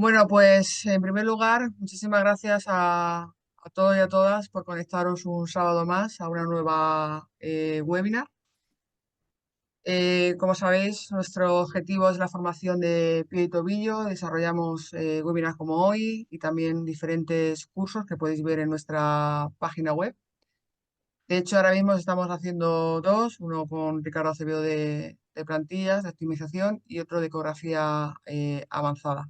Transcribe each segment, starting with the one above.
Bueno, pues en primer lugar, muchísimas gracias a todos y a todas por conectaros un sábado más a una nueva webinar. Como sabéis, nuestro objetivo es la formación de pie y tobillo. Desarrollamos webinars como hoy y también diferentes cursos que podéis ver en nuestra página web. De hecho, ahora mismo estamos haciendo dos, uno con Ricardo Acevedo de plantillas, de optimización y otro de ecografía avanzada.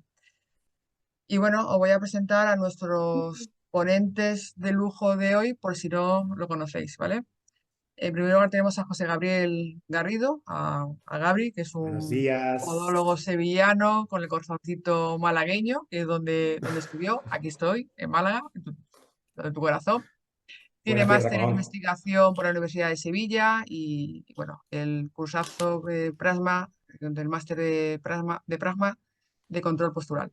Y bueno, os voy a presentar a nuestros ponentes de lujo de hoy, por si no lo conocéis, ¿vale? En primer lugar tenemos a José Gabriel Garrido, a Gabri, que es Buenos un días. podólogo sevillano con el corazoncito malagueño, que es donde estudió. Aquí estoy, en Málaga, en tu corazón. Tiene Buena tierra, máster en cojón. investigación por la Universidad de Sevilla y, bueno, el cursazo de Prasma, del máster de Prasma de control postural.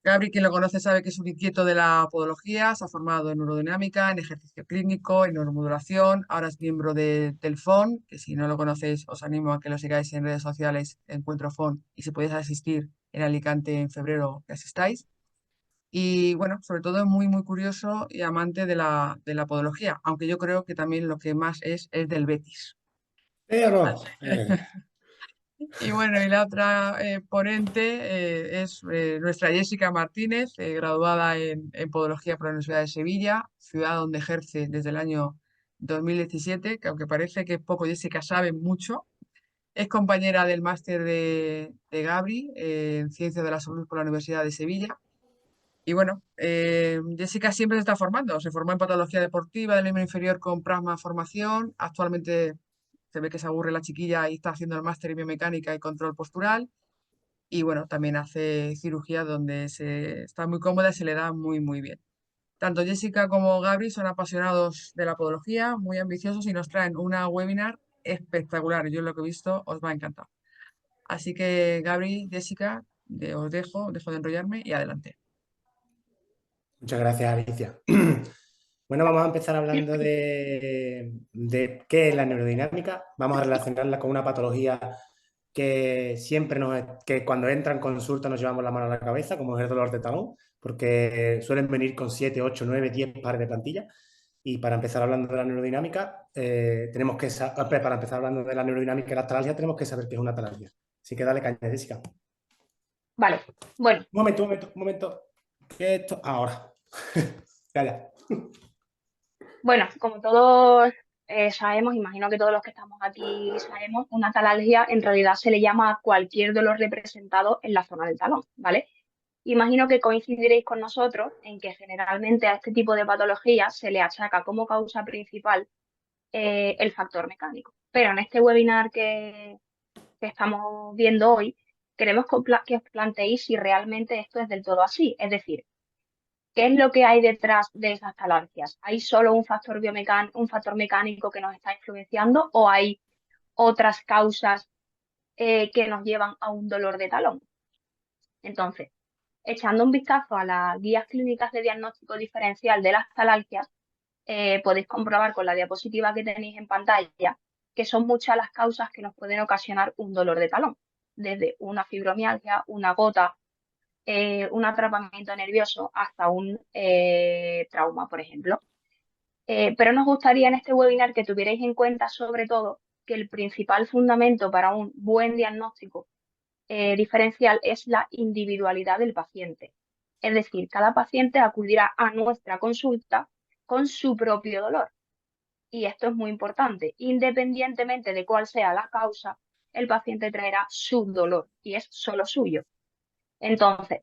Gabri, quien lo conoce, sabe que es un inquieto de la podología, se ha formado en neurodinámica, en ejercicio clínico, en neuromodulación, ahora es miembro del FON, que si no lo conocéis os animo a que lo sigáis en redes sociales, Encuentro FON, y si podéis asistir en Alicante en febrero, que asistáis. Y bueno, sobre todo es muy, muy curioso y amante de la podología, aunque yo creo que también lo que más es del Betis. Pero, Y bueno, y la otra ponente es nuestra Jessica Martínez, graduada en Podología por la Universidad de Sevilla, ciudad donde ejerce desde el año 2017, que aunque parece que poco Jessica sabe mucho. Es compañera del máster de Gabri en Ciencias de la Salud por la Universidad de Sevilla. Y bueno, Jessica siempre se está formando. Se formó en Patología Deportiva del miembro inferior con Prasma Formación. Actualmente se ve que se aburre la chiquilla y está haciendo el máster en biomecánica y control postural. Y bueno, también hace cirugía donde se está muy cómoda y se le da muy, muy bien. Tanto Jessica como Gabri son apasionados de la podología, muy ambiciosos y nos traen una webinar espectacular. Yo lo que he visto os va a encantar. Así que Gabri, Jessica, os dejo de enrollarme y adelante. muchas gracias, Alicia. Bueno, vamos a empezar hablando de qué es la neurodinámica. Vamos a relacionarla con una patología que cuando entra en consulta nos llevamos la mano a la cabeza, como es el dolor de talón, porque suelen venir con 7, 8, 9, 10 pares de plantillas. Y para empezar hablando de la neurodinámica, para empezar hablando de la neurodinámica y la atalalgia, tenemos que saber qué es una atalalgia. Así que dale caña, Jessica. Vale, bueno, Un momento. ¿Qué es esto? Ahora. Calla. bueno, como todos sabemos, imagino que todos los que estamos aquí sabemos, una talalgia en realidad se le llama a cualquier dolor representado en la zona del talón, ¿vale? Imagino que coincidiréis con nosotros en que generalmente a este tipo de patologías se le achaca como causa principal el factor mecánico. Pero en este webinar que estamos viendo hoy, queremos que os planteéis si realmente esto es del todo así. Es decir, ¿qué es lo que hay detrás de esas talargias? ¿Hay solo un factor mecánico que nos está influenciando o hay otras causas que nos llevan a un dolor de talón? Entonces, echando un vistazo a las guías clínicas de diagnóstico diferencial de las talargias, podéis comprobar con la diapositiva que tenéis en pantalla que son muchas las causas que nos pueden ocasionar un dolor de talón, desde una fibromialgia, una gota, un atrapamiento nervioso hasta un trauma, por ejemplo. Pero nos gustaría en este webinar que tuvierais en cuenta sobre todo que el principal fundamento para un buen diagnóstico diferencial es la individualidad del paciente. Es decir, cada paciente acudirá a nuestra consulta con su propio dolor. Y esto es muy importante. Independientemente de cuál sea la causa, el paciente traerá su dolor y es solo suyo. Entonces,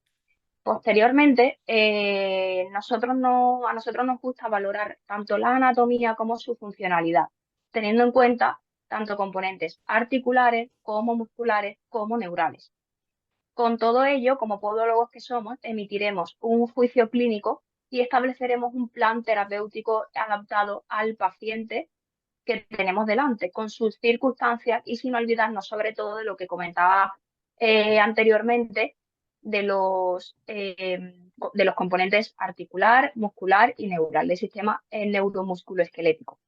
posteriormente, a nosotros nos gusta valorar tanto la anatomía como su funcionalidad, teniendo en cuenta tanto componentes articulares como musculares como neurales. Con todo ello, como podólogos que somos, emitiremos un juicio clínico y estableceremos un plan terapéutico adaptado al paciente que tenemos delante, con sus circunstancias y sin olvidarnos sobre todo de lo que comentaba anteriormente, de los componentes articular, muscular y neural del sistema neuromusculoesquelético.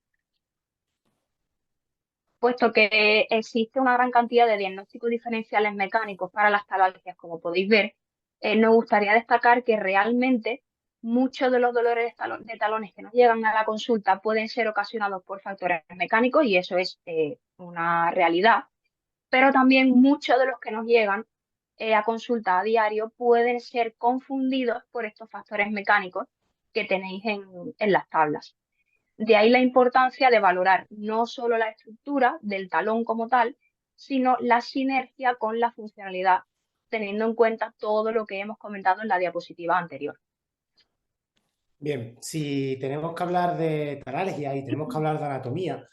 Puesto que existe una gran cantidad de diagnósticos diferenciales mecánicos para las talalgias, como podéis ver, nos gustaría destacar que realmente muchos de los dolores de talones que nos llegan a la consulta pueden ser ocasionados por factores mecánicos y eso es una realidad, pero también muchos de los que nos llegan a consulta a diario pueden ser confundidos por estos factores mecánicos que tenéis en las tablas. De ahí la importancia de valorar no solo la estructura del talón como tal, sino la sinergia con la funcionalidad, teniendo en cuenta todo lo que hemos comentado en la diapositiva anterior. Bien, si tenemos que hablar de talalgia y tenemos que hablar de anatomía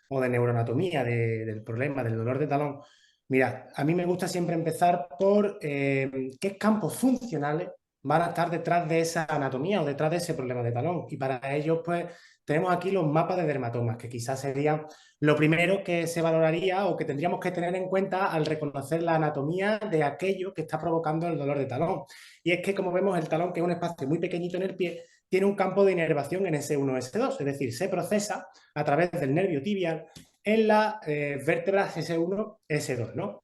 o de neuroanatomía del problema del dolor de talón, mira, a mí me gusta siempre empezar por qué campos funcionales van a estar detrás de esa anatomía o detrás de ese problema de talón. Y para ello, pues, tenemos aquí los mapas de dermatomas, que quizás serían lo primero que se valoraría o que tendríamos que tener en cuenta al reconocer la anatomía de aquello que está provocando el dolor de talón. Y es que, como vemos, el talón, que es un espacio muy pequeñito en el pie, tiene un campo de inervación en S1, S2, es decir, se procesa a través del nervio tibial en las vértebras S1, S2, ¿no?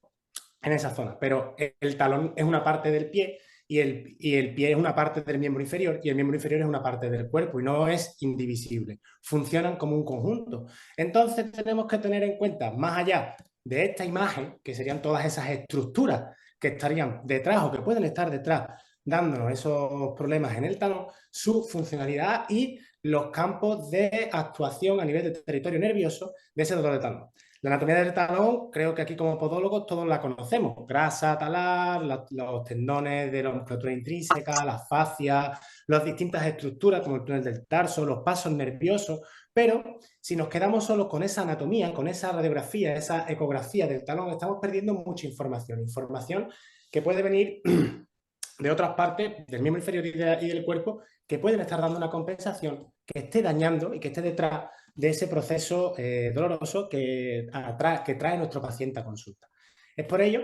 En esa zona. Pero el talón es una parte del pie y el pie es una parte del miembro inferior y el miembro inferior es una parte del cuerpo y no es indivisible. Funcionan como un conjunto. Entonces tenemos que tener en cuenta, más allá de esta imagen, que serían todas esas estructuras que estarían detrás o que pueden estar detrás dándonos esos problemas en el talón, su funcionalidad y los campos de actuación a nivel de territorio nervioso de ese dolor de talón. La anatomía del talón, creo que aquí como podólogos todos la conocemos. Grasa talar, los tendones de la musculatura intrínseca, las fascias, las distintas estructuras como el túnel del tarso, los pasos nerviosos. Pero si nos quedamos solo con esa anatomía, con esa radiografía, esa ecografía del talón, estamos perdiendo mucha información. Información que puede venir de otras partes del miembro inferior y del cuerpo que pueden estar dando una compensación que esté dañando y que esté detrás de ese proceso doloroso que trae nuestro paciente a consulta. Es por ello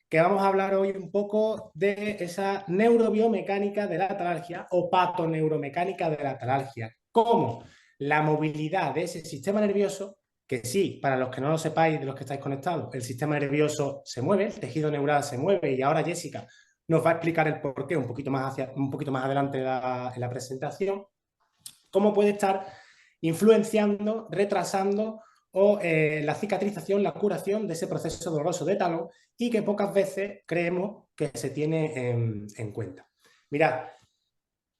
que vamos a hablar hoy un poco de esa neurobiomecánica de la talalgia o patoneuromecánica de la talalgia. Cómo la movilidad de ese sistema nervioso, que sí, para los que no lo sepáis, de los que estáis conectados, el sistema nervioso se mueve, el tejido neural se mueve y ahora Jessica nos va a explicar el porqué un poquito más adelante en la presentación, cómo puede estar influenciando, retrasando o la cicatrización, la curación de ese proceso doloroso de talón y que pocas veces creemos que se tiene en cuenta. Mirad,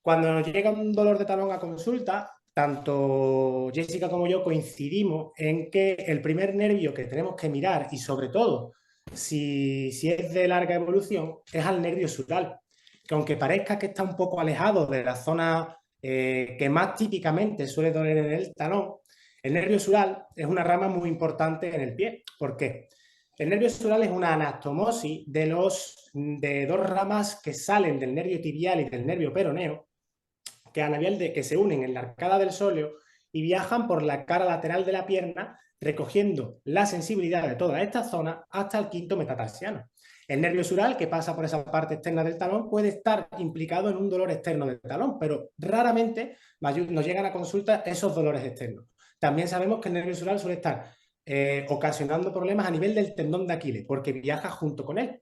cuando nos llega un dolor de talón a consulta, tanto Jessica como yo coincidimos en que el primer nervio que tenemos que mirar y sobre todo si es de larga evolución es al nervio sural, que aunque parezca que está un poco alejado de la zona que más típicamente suele doler en el talón, el nervio sural es una rama muy importante en el pie. ¿Por qué? El nervio sural es una anastomosis de dos ramas que salen del nervio tibial y del nervio peroneo, que se unen en la arcada del sóleo y viajan por la cara lateral de la pierna, recogiendo la sensibilidad de toda esta zona hasta el quinto metatarsiano. El nervio sural, que pasa por esa parte externa del talón, puede estar implicado en un dolor externo del talón, pero raramente nos llegan a consulta esos dolores externos. También sabemos que el nervio sural suele estar ocasionando problemas a nivel del tendón de Aquiles, porque viaja junto con él.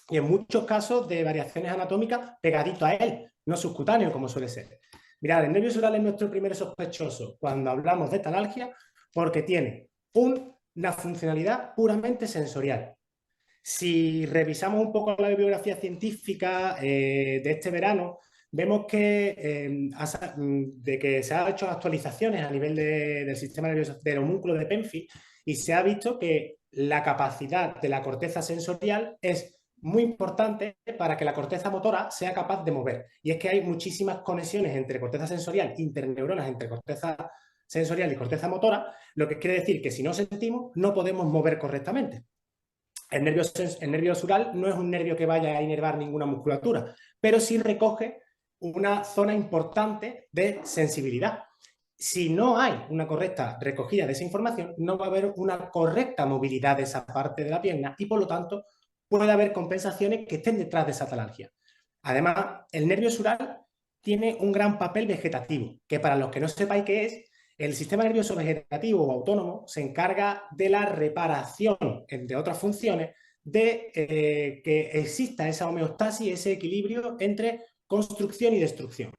Y en muchos casos de variaciones anatómicas pegadito a él, no subcutáneo como suele ser. Mirad, el nervio sural es nuestro primer sospechoso cuando hablamos de talalgia porque tiene una funcionalidad puramente sensorial. Si revisamos un poco la bibliografía científica de este verano, vemos que, de que se han hecho actualizaciones a nivel del sistema nervioso del homúnculo de Penfield y se ha visto que la capacidad de la corteza sensorial es muy importante para que la corteza motora sea capaz de mover. Y es que hay muchísimas conexiones entre corteza sensorial, interneuronas entre corteza sensorial y corteza motora, lo que quiere decir que si no sentimos, no podemos mover correctamente. El nervio sural no es un nervio que vaya a inervar ninguna musculatura, pero sí recoge una zona importante de sensibilidad. Si no hay una correcta recogida de esa información, no va a haber una correcta movilidad de esa parte de la pierna y, por lo tanto, puede haber compensaciones que estén detrás de esa talalgia. Además, el nervio sural tiene un gran papel vegetativo, que para los que no sepáis qué es, el sistema nervioso vegetativo o autónomo se encarga de la reparación, entre otras funciones, de que exista esa homeostasis, ese equilibrio entre construcción y destrucción.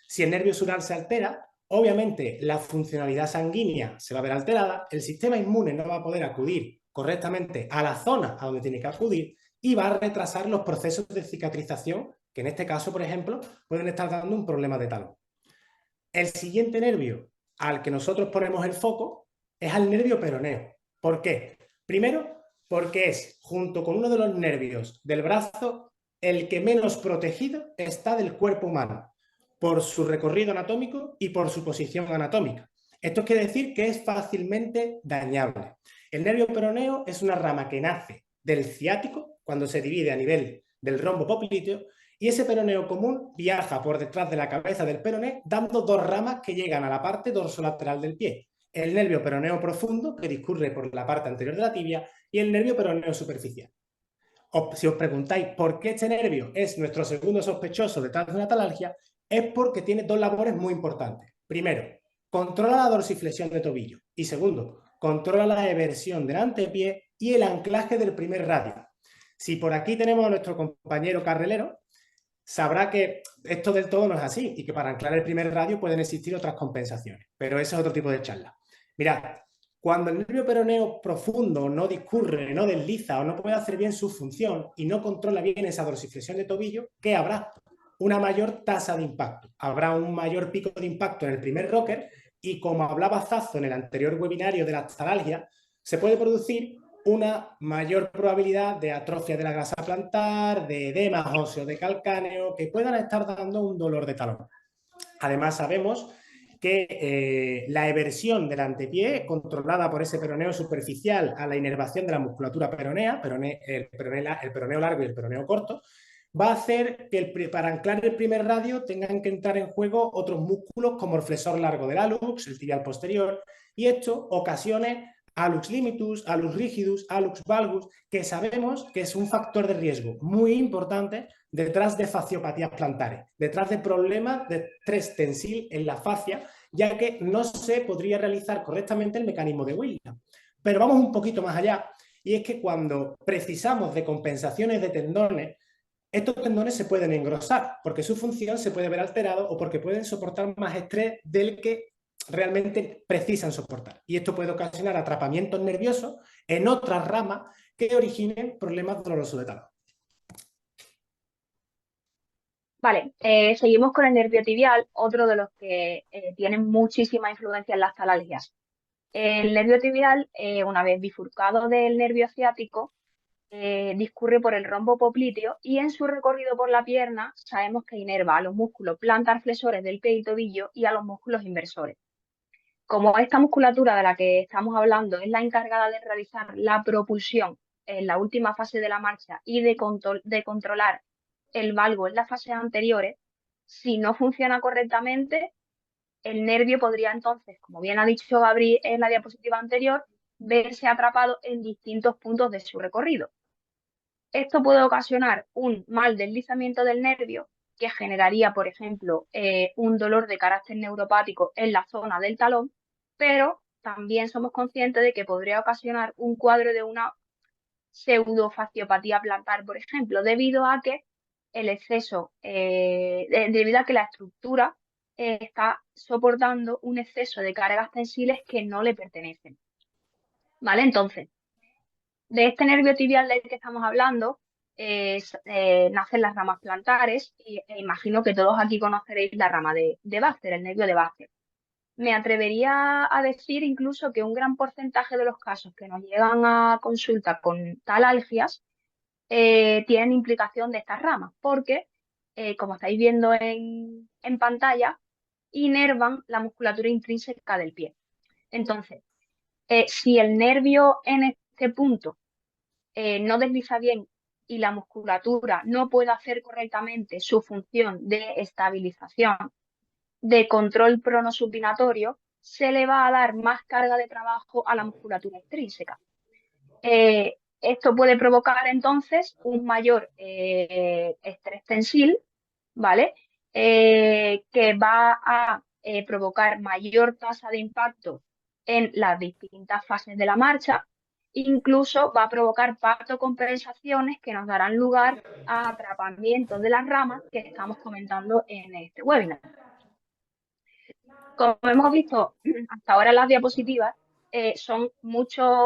Si el nervio sural se altera, obviamente la funcionalidad sanguínea se va a ver alterada, el sistema inmune no va a poder acudir correctamente a la zona a donde tiene que acudir y va a retrasar los procesos de cicatrización, que en este caso, por ejemplo, pueden estar dando un problema de talón. El siguiente nervio al que nosotros ponemos el foco es al nervio peroneo. ¿Por qué? Primero, porque es, junto con uno de los nervios del brazo, el que menos protegido está del cuerpo humano, por su recorrido anatómico y por su posición anatómica. Esto quiere decir que es fácilmente dañable. El nervio peroneo es una rama que nace del ciático, cuando se divide a nivel del rombo popliteo, y ese peroneo común viaja por detrás de la cabeza del peroné, dando dos ramas que llegan a la parte dorsolateral del pie. El nervio peroneo profundo, que discurre por la parte anterior de la tibia, y el nervio peroneo superficial. Si os preguntáis por qué este nervio es nuestro segundo sospechoso detrás de una talalgia, es porque tiene dos labores muy importantes. Primero, controla la dorsiflexión de tobillo. Y segundo, controla la eversión del antepié y el anclaje del primer radio. Si por aquí tenemos a nuestro compañero carrilero, sabrá que esto del todo no es así y que para anclar el primer radio pueden existir otras compensaciones, pero ese es otro tipo de charla. Mirad, cuando el nervio peroneo profundo no discurre, no desliza o no puede hacer bien su función y no controla bien esa dorsiflexión de tobillo, ¿qué habrá? Una mayor tasa de impacto. Habrá un mayor pico de impacto en el primer rocker y, como hablaba Zazo en el anterior webinario de la talalgia, se puede producir una mayor probabilidad de atrofia de la grasa plantar, de edemas óseos de calcáneo, que puedan estar dando un dolor de talón. Además, sabemos que la eversión del antepié, controlada por ese peroneo superficial a la inervación de la musculatura peronea, el peroneo largo y el peroneo corto, va a hacer que para anclar el primer radio tengan que entrar en juego otros músculos como el flexor largo del hallux, el tibial posterior, y esto ocasione hallux limitus, hallux rigidus, hallux valgus, que sabemos que es un factor de riesgo muy importante detrás de fasciopatías plantares, detrás de problemas de estrés tensil en la fascia, ya que no se podría realizar correctamente el mecanismo de Williams. Pero vamos un poquito más allá, y es que cuando precisamos de compensaciones de tendones, estos tendones se pueden engrosar porque su función se puede ver alterada o porque pueden soportar más estrés del que realmente precisan soportar. Y esto puede ocasionar atrapamientos nerviosos en otras ramas que originen problemas dolorosos de talón. Vale, seguimos con el nervio tibial, otro de los que tienen muchísima influencia en las talalgias. El nervio tibial, una vez bifurcado del nervio ciático, discurre por el rombo popliteo y en su recorrido por la pierna sabemos que inerva a los músculos plantar flexores del pie y tobillo y a los músculos inversores. Como esta musculatura de la que estamos hablando es la encargada de realizar la propulsión en la última fase de la marcha y de controlar el valgo en las fases anteriores, si no funciona correctamente, el nervio podría entonces, como bien ha dicho Gabriel en la diapositiva anterior, verse atrapado en distintos puntos de su recorrido. Esto puede ocasionar un mal deslizamiento del nervio que generaría, por ejemplo, un dolor de carácter neuropático en la zona del talón, pero también somos conscientes de que podría ocasionar un cuadro de una pseudofasciopatía plantar, por ejemplo, debido a que el exceso, debido a que la estructura está soportando un exceso de cargas tensiles que no le pertenecen. ¿Vale? Entonces, de este nervio tibial del que estamos hablando, nacen las ramas plantares e imagino que todos aquí conoceréis la rama de Baxter, el nervio de Baxter. Me atrevería a decir incluso que un gran porcentaje de los casos que nos llegan a consulta con talalgias tienen implicación de estas ramas, porque, como estáis viendo en pantalla, inervan la musculatura intrínseca del pie. Entonces, si el nervio en este punto no desliza bien y la musculatura no puede hacer correctamente su función de estabilización, de control pronosupinatorio, se le va a dar más carga de trabajo a la musculatura intrínseca. Esto puede provocar entonces un mayor estrés tensil, ¿vale? Que va a provocar mayor tasa de impacto en las distintas fases de la marcha Incluso va a provocar pactocompensaciones que nos darán lugar a atrapamientos de las ramas que estamos comentando en este webinar. Como hemos visto hasta ahora en las diapositivas, son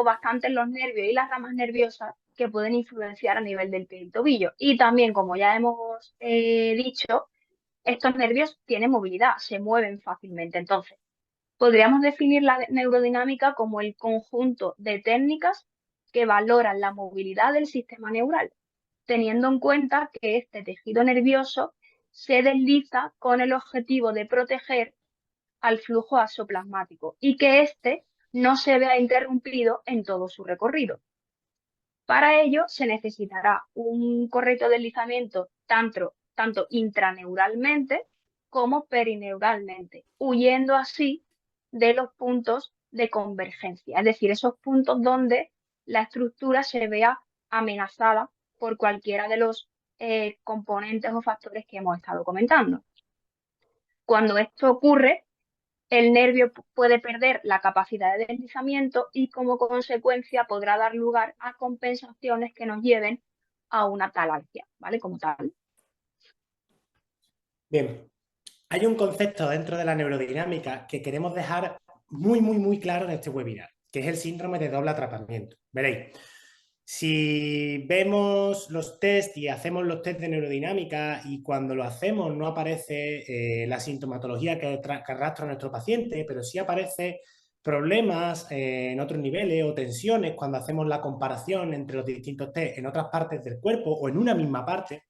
bastantes los nervios y las ramas nerviosas que pueden influenciar a nivel del pie y tobillo. Y también, como ya hemos dicho, estos nervios tienen movilidad, se mueven fácilmente. Entonces, podríamos definir la neurodinámica como el conjunto de técnicas que valoran la movilidad del sistema neural, teniendo en cuenta que este tejido nervioso se desliza con el objetivo de proteger al flujo axoplasmático y que éste no se vea interrumpido en todo su recorrido. Para ello se necesitará un correcto deslizamiento tanto intraneuralmente como perineuralmente, huyendo así de los puntos de convergencia, es decir, esos puntos donde la estructura se vea amenazada por cualquiera de los componentes o factores que hemos estado comentando. Cuando esto ocurre, el nervio puede perder la capacidad de deslizamiento y como consecuencia podrá dar lugar a compensaciones que nos lleven a una talalgia, ¿vale? Como tal. Bien, hay un concepto dentro de la neurodinámica que queremos dejar muy claro en este webinar, que es el síndrome de doble atrapamiento. Veréis, si vemos los test y hacemos los test de neurodinámica y cuando lo hacemos no aparece la sintomatología que arrastra nuestro paciente, pero sí aparece problemas en otros niveles o tensiones cuando hacemos la comparación entre los distintos test en otras partes del cuerpo o en una misma parte,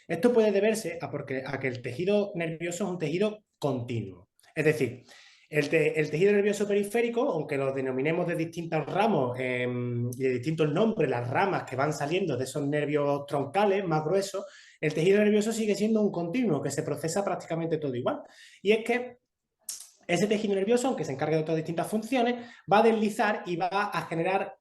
esto puede deberse a que el tejido nervioso es un tejido continuo. Es decir, el tejido nervioso periférico, aunque lo denominemos de distintos ramos y de distintos nombres, las ramas que van saliendo de esos nervios troncales más gruesos, el tejido nervioso sigue siendo un continuo que se procesa prácticamente todo igual. Y es que ese tejido nervioso, aunque se encargue de otras distintas funciones, va a deslizar y va a generar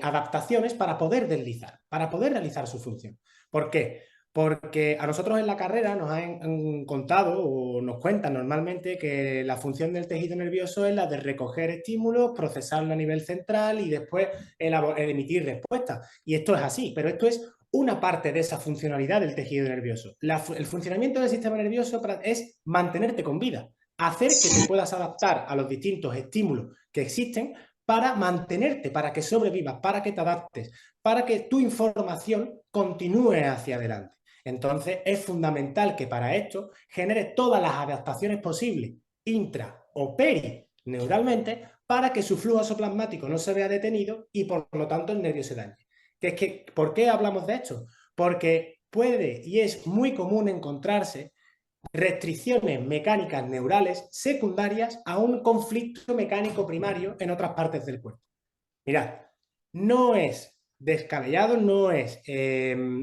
adaptaciones para poder deslizar, para poder realizar su función. ¿Por qué? Porque a nosotros en la carrera nos han contado o nos cuentan normalmente que la función del tejido nervioso es la de recoger estímulos, procesarlo a nivel central y después emitir respuestas. Y esto es así, pero esto es una parte de esa funcionalidad del tejido nervioso. El funcionamiento del sistema nervioso es mantenerte con vida, hacer que te puedas adaptar a los distintos estímulos que existen para mantenerte, para que sobrevivas, para que te adaptes, para que tu información continúe hacia adelante. Entonces, es fundamental que para esto generes todas las adaptaciones posibles, intra o perineuralmente, para que su flujo axoplasmático no se vea detenido y, por lo tanto, el nervio se dañe. ¿Por qué hablamos de esto? Porque puede y es muy común encontrarse restricciones mecánicas neurales secundarias a un conflicto mecánico primario en otras partes del cuerpo. Mirad, no es descabellado, no es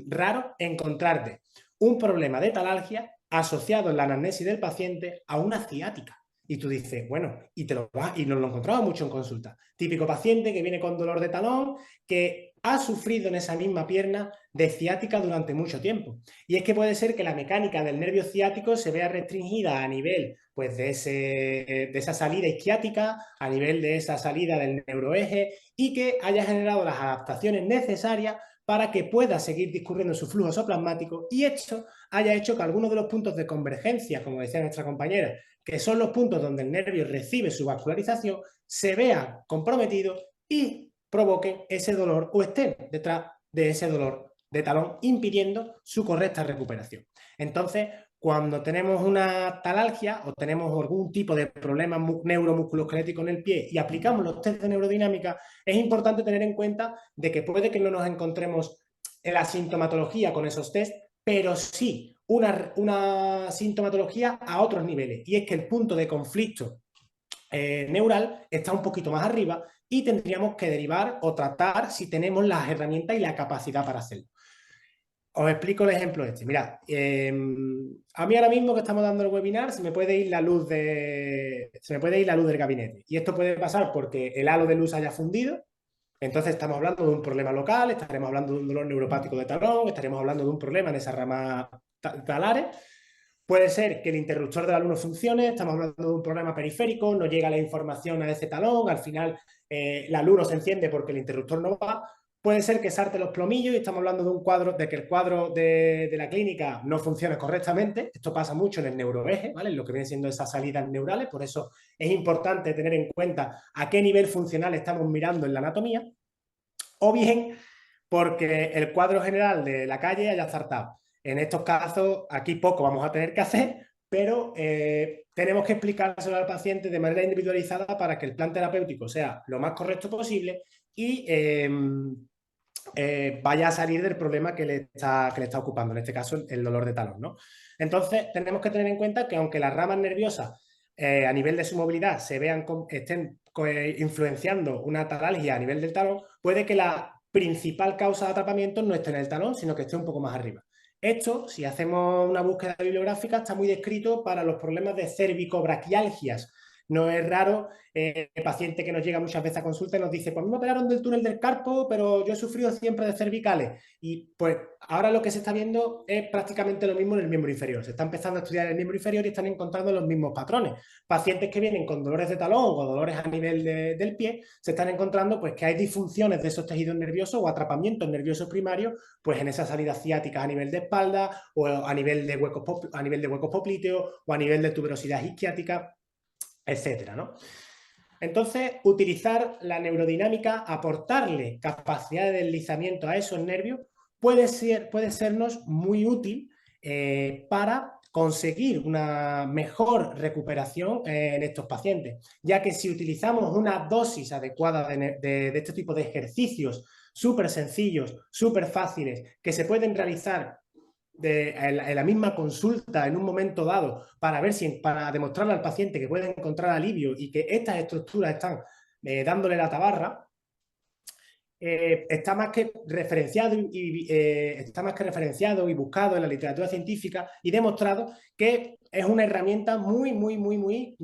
raro encontrarte un problema de talalgia asociado en la anamnesis del paciente a una ciática. Y tú dices, bueno, y nos lo encontramos mucho en consulta. Típico paciente que viene con dolor de talón, que ha sufrido en esa misma pierna de ciática durante mucho tiempo. Y es que puede ser que la mecánica del nervio ciático se vea restringida a nivel pues, de esa salida isquiática, a nivel de esa salida del neuroeje y que haya generado las adaptaciones necesarias para que pueda seguir discurriendo su flujo axoplasmático y esto haya hecho que algunos de los puntos de convergencia, como decía nuestra compañera, que son los puntos donde el nervio recibe su vascularización, se vean comprometidos y provoquen ese dolor o estén detrás de ese dolor de talón, impidiendo su correcta recuperación. Entonces, cuando tenemos una talalgia o tenemos algún tipo de problema neuromusculoesquelético en el pie y aplicamos los test de neurodinámica, es importante tener en cuenta de que puede que no nos encontremos en la sintomatología con esos test, pero sí una sintomatología a otros niveles. Y es que el punto de conflicto neural está un poquito más arriba y tendríamos que derivar o tratar si tenemos las herramientas y la capacidad para hacerlo. Os explico el ejemplo este. Mirad, a mí ahora mismo que estamos dando el webinar se me puede ir la luz del gabinete. Y esto puede pasar porque el halo de luz haya fundido. Entonces estamos hablando de un problema local, estaremos hablando de un dolor neuropático de talón, estaremos hablando de un problema en esa rama talares. Puede ser que el interruptor de la luz no funcione, estamos hablando de un problema periférico, no llega la información a ese talón, al final la luz no se enciende porque el interruptor no va, puede ser que salte los plomillos y estamos hablando de un cuadro, de que el cuadro de la clínica no funcione correctamente. Esto pasa mucho en el neuroeje, ¿vale? En lo que viene siendo esas salidas neurales, por eso es importante tener en cuenta a qué nivel funcional estamos mirando en la anatomía, o bien porque el cuadro general de la calle haya zartado. En estos casos, aquí poco vamos a tener que hacer, pero tenemos que explicárselo al paciente de manera individualizada para que el plan terapéutico sea lo más correcto posible y vaya a salir del problema que le está ocupando, en este caso el dolor de talón, ¿no? Entonces, tenemos que tener en cuenta que aunque las ramas nerviosas a nivel de su movilidad estén influenciando una atalalgia a nivel del talón, puede que la principal causa de atrapamiento no esté en el talón, sino que esté un poco más arriba. Esto, si hacemos una búsqueda bibliográfica, está muy descrito para los problemas de cervicobraquialgias. No es raro el paciente que nos llega muchas veces a consulta y nos dice, pues me operaron del túnel del carpo, pero yo he sufrido siempre de cervicales. Y pues ahora lo que se está viendo es prácticamente lo mismo en el miembro inferior. Se está empezando a estudiar el miembro inferior y están encontrando los mismos patrones. Pacientes que vienen con dolores de talón o dolores a nivel del pie, se están encontrando pues que hay disfunciones de esos tejidos nerviosos o atrapamientos nerviosos primarios, pues en esas salidas ciáticas a nivel de espalda o a nivel de huecos poplíteos o a nivel de tuberosidad isquiática, etcétera, ¿no? Entonces, utilizar la neurodinámica, aportarle capacidad de deslizamiento a esos nervios, puede sernos muy útil para conseguir una mejor recuperación en estos pacientes, ya que si utilizamos una dosis adecuada de este tipo de ejercicios súper sencillos, súper fáciles, que se pueden realizar en la misma consulta en un momento dado para demostrarle al paciente que puede encontrar alivio y que estas estructuras están dándole la tabarra, está más que referenciado y buscado en la literatura científica y demostrado que es una herramienta muy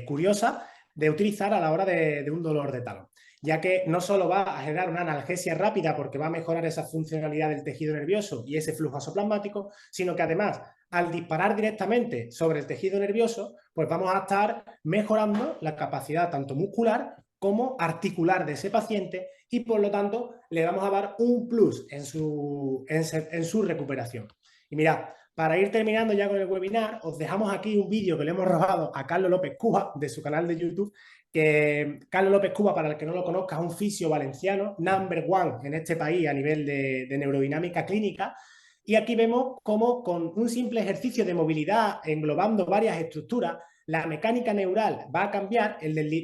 curiosa de utilizar a la hora de un dolor de talón, ya que no solo va a generar una analgesia rápida porque va a mejorar esa funcionalidad del tejido nervioso y ese flujo vasoplasmático, sino que además, al disparar directamente sobre el tejido nervioso, pues vamos a estar mejorando la capacidad tanto muscular como articular de ese paciente y por lo tanto le vamos a dar un plus en su recuperación. Y mirad, para ir terminando ya con el webinar, os dejamos aquí un vídeo que le hemos robado a Carlos López Cuba de su canal de YouTube, que Carlos López Cuba, para el que no lo conozca, es un fisio valenciano, number one en este país a nivel de neurodinámica clínica. Y aquí vemos cómo con un simple ejercicio de movilidad englobando varias estructuras, la mecánica neural va a cambiar,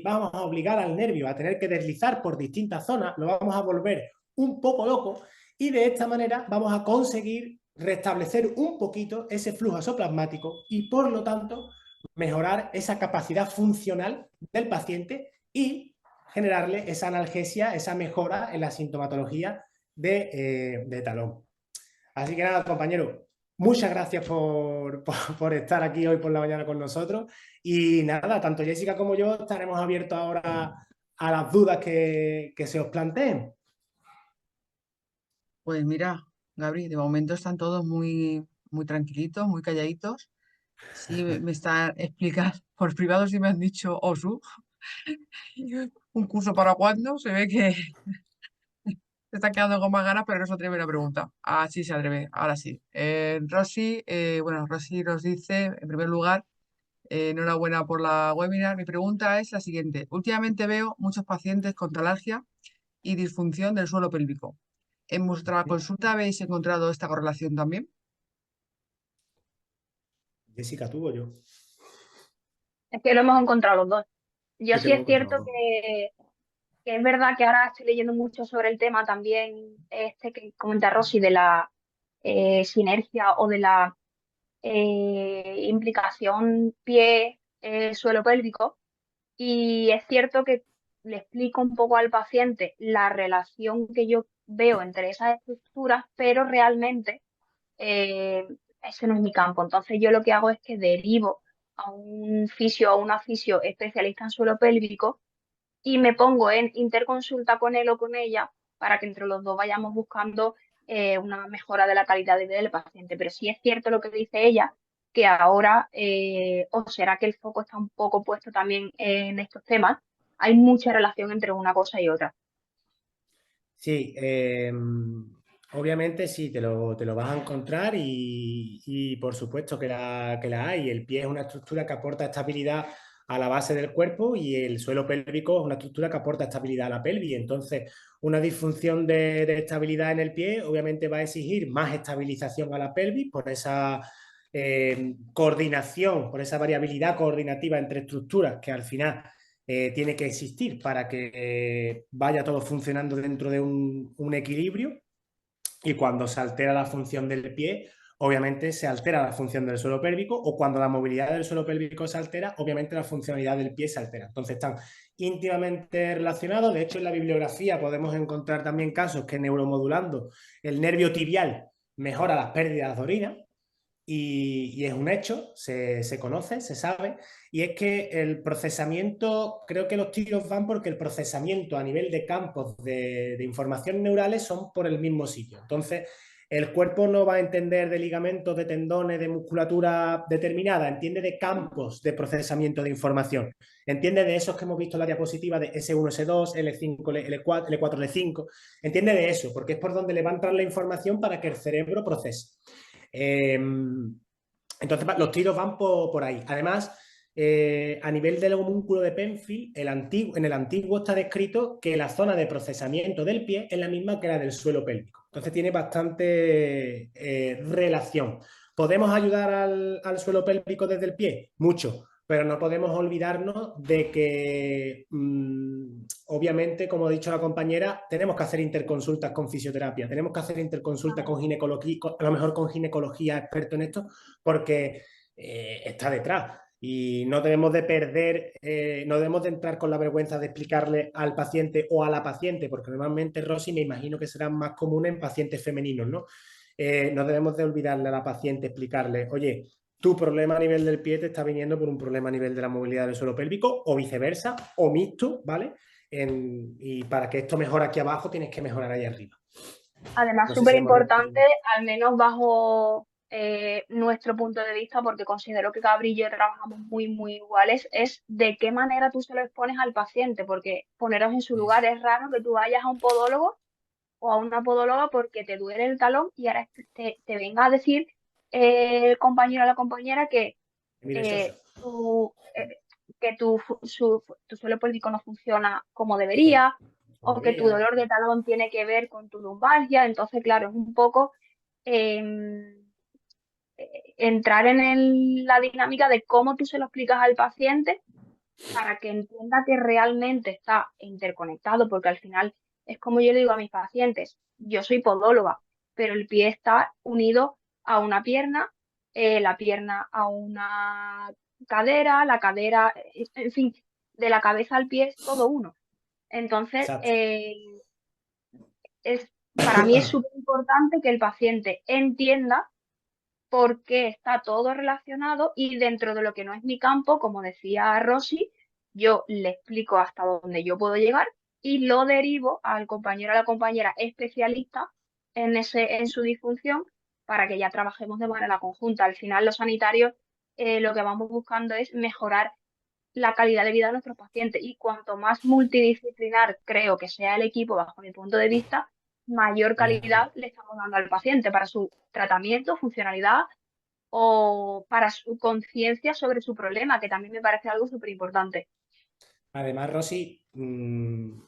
vamos a obligar al nervio a tener que deslizar por distintas zonas, lo vamos a volver un poco loco y de esta manera vamos a conseguir restablecer un poquito ese flujo vasoplasmático y por lo tanto mejorar esa capacidad funcional del paciente y generarle esa analgesia, esa mejora en la sintomatología de talón. Así que nada, compañero, muchas gracias por estar aquí hoy por la mañana con nosotros. Y nada, tanto Jessica como yo estaremos abiertos ahora a las dudas que se os planteen. Pues mira, Gabri, de momento están todos muy tranquilitos, muy calladitos. Sí, me están explicando, por privado sí me han dicho Osu, un curso para cuándo, se ve que se está quedando con más ganas, pero no se atreve la pregunta. Ah, sí se atreve, ahora sí. Rosy, bueno, Rosy nos dice, en primer lugar, enhorabuena por la webinar. Mi pregunta es la siguiente. Últimamente veo muchos pacientes con talalgia y disfunción del suelo pélvico. ¿En vuestra consulta habéis encontrado esta correlación también? Jessica, tú o yo. Es que lo hemos encontrado los dos. Yo Es que sí lo es hemos cierto encontrado. que es verdad que ahora estoy leyendo mucho sobre el tema también, este que comenta Rosy, de la sinergia o de la implicación pie-suelo pélvico. Y es cierto que le explico un poco al paciente la relación que yo veo entre esas estructuras, pero realmente eh, ese no es mi campo. Entonces yo lo que hago es que derivo a un fisio o una fisio especialista en suelo pélvico y me pongo en interconsulta con él o con ella para que entre los dos vayamos buscando una mejora de la calidad de vida del paciente. Pero sí es cierto lo que dice ella, que ahora, o será que el foco está un poco puesto también en estos temas, hay mucha relación entre una cosa y otra. Sí, obviamente sí, te lo vas a encontrar y por supuesto que la hay. El pie es una estructura que aporta estabilidad a la base del cuerpo y el suelo pélvico es una estructura que aporta estabilidad a la pelvis. Entonces, una disfunción de estabilidad en el pie obviamente va a exigir más estabilización a la pelvis por esa coordinación, por esa variabilidad coordinativa entre estructuras que al final tiene que existir para que vaya todo funcionando dentro de un equilibrio y cuando se altera la función del pie, obviamente se altera la función del suelo pélvico o cuando la movilidad del suelo pélvico se altera, obviamente la funcionalidad del pie se altera. Entonces están íntimamente relacionados. De hecho, en la bibliografía podemos encontrar también casos que neuromodulando el nervio tibial mejora las pérdidas de orina y es un hecho, se conoce, se sabe, y es que el procesamiento, creo que los tiros van porque el procesamiento a nivel de campos de información neurales son por el mismo sitio. Entonces, el cuerpo no va a entender de ligamentos, de tendones, de musculatura determinada, entiende de campos de procesamiento de información. Entiende de esos que hemos visto en la diapositiva de S1, S2, L5, L4, L4, L5. Entiende de eso, porque es por donde le va a entrar la información para que el cerebro procese. Entonces, los tiros van por ahí. Además, a nivel del homúnculo de Penfield, en el antiguo está descrito que la zona de procesamiento del pie es la misma que la del suelo pélvico. Entonces, tiene bastante relación. ¿Podemos ayudar al suelo pélvico desde el pie? Mucho, pero no podemos olvidarnos de que, obviamente, como ha dicho la compañera, tenemos que hacer interconsultas con fisioterapia, tenemos que hacer interconsultas con ginecología, a lo mejor con ginecología experto en esto, porque está detrás. Y no debemos de perder, no debemos de entrar con la vergüenza de explicarle al paciente o a la paciente, porque normalmente, Rosy, me imagino que serán más comunes en pacientes femeninos, ¿no? No debemos de olvidarle a la paciente explicarle, oye, tu problema a nivel del pie te está viniendo por un problema a nivel de la movilidad del suelo pélvico o viceversa, o mixto, ¿vale? Y para que esto mejore aquí abajo, tienes que mejorar ahí arriba. Además, No sé súper si hemos importante, respondido. al menos bajo nuestro punto de vista, porque considero que Gabri y yo trabajamos muy, muy iguales, es de qué manera tú se lo expones al paciente, porque poneros en su lugar, es raro que tú vayas a un podólogo o a una podóloga porque te duele el talón y ahora te venga a decir el compañero o la compañera Mire, Xoxo. eh, tu, eh, que tu suelo pélvico no funciona como debería o que tu dolor de talón tiene que ver con tu lumbalgia. Entonces, claro, es un poco em, entrar en la dinámica de cómo tú se lo explicas al paciente para que entienda que realmente está interconectado, porque al final es como yo le digo a mis pacientes, yo soy podóloga, pero el pie está unido a una pierna, la pierna a una cadera, la cadera, en fin, de la cabeza al pie es todo uno. Entonces, Exacto. es, para mí es súper importante que el paciente entienda por qué está todo relacionado y dentro de lo que no es mi campo, como decía Rosy, yo le explico hasta dónde yo puedo llegar y lo derivo al compañero o a la compañera especialista en su disfunción para que ya trabajemos de manera conjunta. Al final, los sanitarios lo que vamos buscando es mejorar la calidad de vida de nuestros pacientes y cuanto más multidisciplinar creo que sea el equipo, bajo mi punto de vista, mayor calidad Mejor. le estamos dando al paciente para su tratamiento, funcionalidad o para su conciencia sobre su problema, que también me parece algo súper importante. Además, Rosy,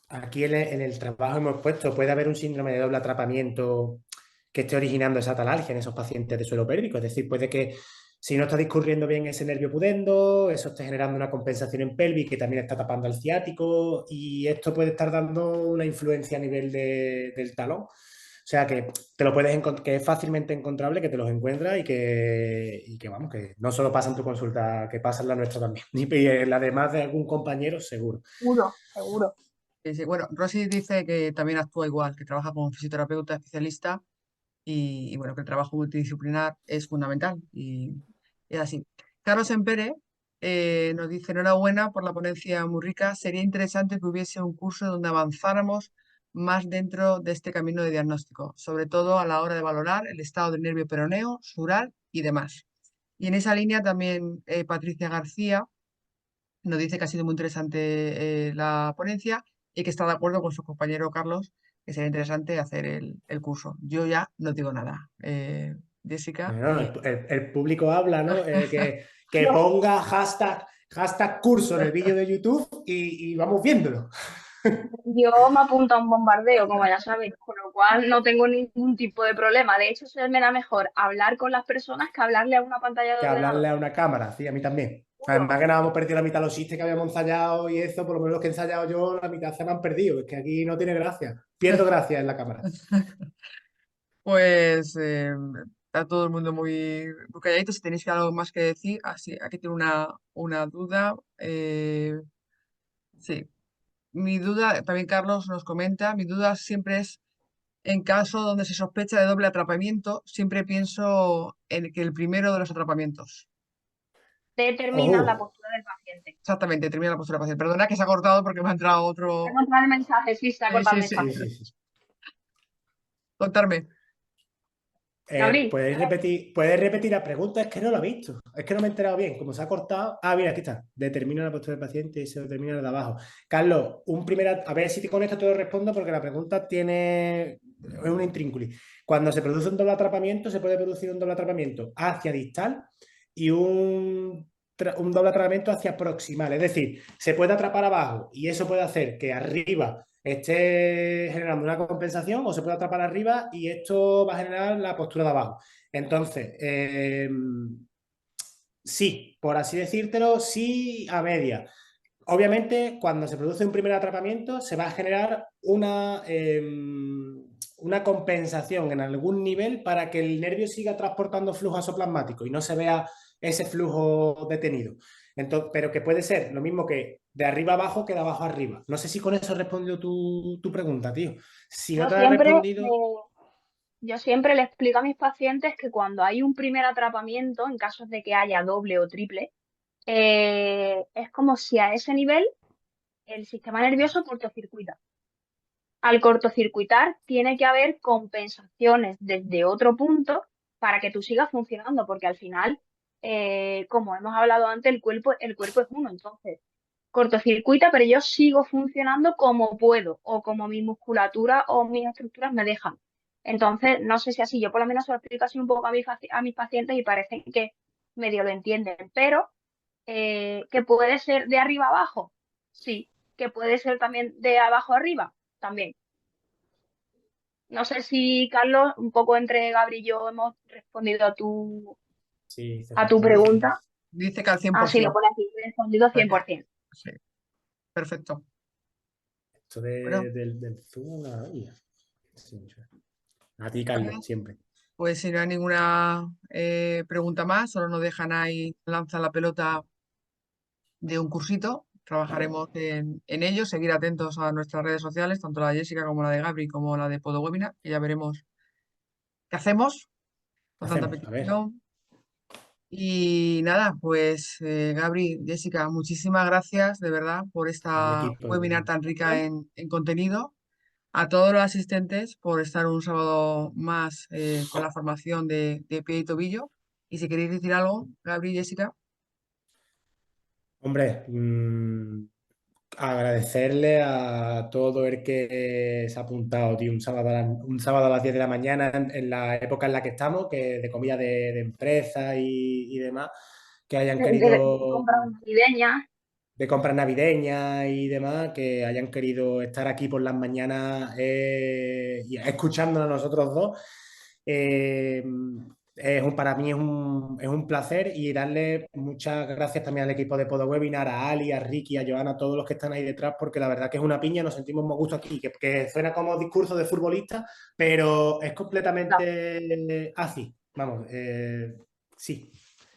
aquí en el trabajo hemos puesto, puede haber un síndrome de doble atrapamiento que esté originando esa talalgia en esos pacientes de suelo pélvico. Es decir, puede que si no está discurriendo bien ese nervio pudendo, eso esté generando una compensación en pelvis que también está tapando al ciático y esto puede estar dando una influencia a nivel del talón. O sea que te lo puedes que es fácilmente encontrable, que te los encuentras y que vamos, que no solo pasa en tu consulta, que pasa en la nuestra también. Y en la demás de algún compañero, seguro. Seguro, seguro. Sí, sí. Bueno, Rosy dice que también actúa igual, que trabaja como fisioterapeuta especialista y bueno, que el trabajo multidisciplinar es fundamental y es así. Carlos Empere nos dice, enhorabuena por la ponencia muy rica, sería interesante que hubiese un curso donde avanzáramos más dentro de este camino de diagnóstico, sobre todo a la hora de valorar el estado del nervio peroneo, sural y demás. Y en esa línea también Patricia García nos dice que ha sido muy interesante la ponencia y que está de acuerdo con su compañero Carlos, que sería interesante hacer el curso. Yo ya no digo nada. Jessica, Bueno, el público habla, ¿no? Que ponga hashtag curso en el vídeo de YouTube y vamos viéndolo. Yo me apunto a un bombardeo, como ya sabéis, con lo cual no tengo ningún tipo de problema. De hecho, se me da mejor hablar con las personas que hablarle a una pantalla de Que hablarle ordenador. a una cámara, sí, a mí también. Juro. Además que nada, hemos perdido la mitad de los chistes que habíamos ensayado y eso, por lo menos los que he ensayado yo, la mitad se me han perdido. Es que aquí no tiene gracia. Pierdo gracia en la cámara. pues está todo el mundo muy calladito. Si tenéis algo más que decir, así, aquí tengo una duda. Sí, mi duda, también Carlos nos comenta, mi duda siempre es en caso donde se sospecha de doble atrapamiento, siempre pienso en que el primero de los atrapamientos. Determina la ¡Ojo! postura del paciente. Exactamente, termina la postura paciente. Perdona que se ha cortado porque me ha entrado Se ha otro. cortado el mensaje, sí, se ha Sí, cortado el sí, sí. Sí, mensaje. sí, sí. Contarme. Gabriel, ¿Puedes repetir la pregunta? Es que no lo he visto. Es que no me he enterado bien. Como se ha cortado. Ah, mira, aquí está. Determina la postura del paciente y se determina la de abajo. Carlos, a ver si con esto te lo respondo porque la pregunta es un intrínculo. Cuando se produce un doble atrapamiento, se puede producir un doble atrapamiento hacia distal y un doble atrapamiento hacia proximal. Es decir, se puede atrapar abajo y eso puede hacer que arriba esté generando una compensación o se puede atrapar arriba y esto va a generar la postura de abajo. Entonces, sí, por así decírtelo, sí a media. Obviamente, cuando se produce un primer atrapamiento, se va a generar una compensación en algún nivel para que el nervio siga transportando flujo asoplasmático y no se vea ese flujo detenido. Entonces, pero que puede ser lo mismo que de arriba abajo que de abajo arriba. No sé si con eso he respondido tu pregunta, tío. Si no yo te la he siempre, respondido, yo siempre le explico a mis pacientes que cuando hay un primer atrapamiento, en casos de que haya doble o triple, es como si a ese nivel el sistema nervioso cortocircuita. Al cortocircuitar tiene que haber compensaciones desde otro punto para que tú sigas funcionando, porque al final, como hemos hablado antes, el cuerpo es uno. Entonces, cortocircuita, pero yo sigo funcionando como puedo o como mi musculatura o mis estructuras me dejan. Entonces, no sé si así, yo por lo menos se lo explico así un poco a mis pacientes y parece que medio lo entienden, pero que puede ser de arriba abajo, sí, que puede ser también de abajo arriba, también. No sé si, Carlos, un poco entre Gabri y yo hemos respondido sí, se a tu responde. pregunta. Dice que al Ah, sí, lo 100%. pone aquí, respondido O sea que, 100%. sí, perfecto. Esto Bueno, del Zoom es una maravilla. Sí, mucho. A ti, vale, Carlos, siempre. pues si no hay ninguna pregunta más, solo nos dejan ahí, lanza la pelota de un cursito. Trabajaremos en ello, seguir atentos a nuestras redes sociales, tanto la de Jessica como la de Gabri, como la de Podowebinar, y ya veremos qué hacemos con tanta Hacemos, a ver, petición. Y nada, pues Gabri, Jessica, muchísimas gracias de verdad por al esta equipo de webinar tan rica ¿Sí? en contenido. A todos los asistentes por estar un sábado más con la formación de pie y tobillo. Y si queréis decir algo, Gabri y Jessica. hombre, agradecerle a todo el que se ha apuntado, tío, un sábado a las 10 de la mañana en la época en la que estamos, que de comida de empresa y demás, que hayan De querido, compras navideñas. de compras navideñas y demás, que hayan querido estar aquí por las mañanas y escuchándonos a nosotros dos. Eh, para mí es un placer y darle muchas gracias también al equipo de Podo Webinar, a Ali, a Ricky, a Joana, a todos los que están ahí detrás, porque la verdad que es una piña, nos sentimos muy a gusto aquí, que suena como discurso de futbolista, pero es No, completamente así, vamos, sí.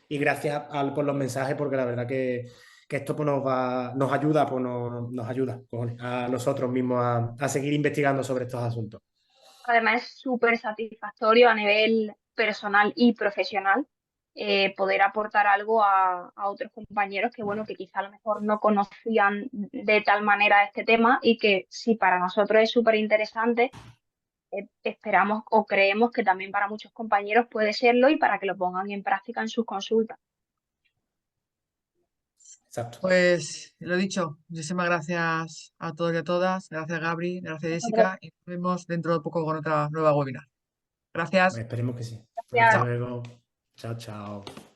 Y gracias por los mensajes, porque la verdad que esto pues, nos ayuda, pues, nos ayuda cojones, a nosotros mismos a seguir investigando sobre estos asuntos. además es súper satisfactorio a nivel personal y profesional poder aportar algo a otros compañeros que, bueno, que quizá a lo mejor no conocían de tal manera este tema y que si para nosotros es súper interesante, esperamos o creemos que también para muchos compañeros puede serlo y para que lo pongan en práctica en sus consultas. Exacto. Pues lo dicho, muchísimas gracias a todos y a todas. Gracias, Gabri, gracias, Jessica. Y nos vemos dentro de poco con otra nueva webinar. Gracias. Esperemos que sí. Hasta Gracias. Chao. luego. Chao, chao.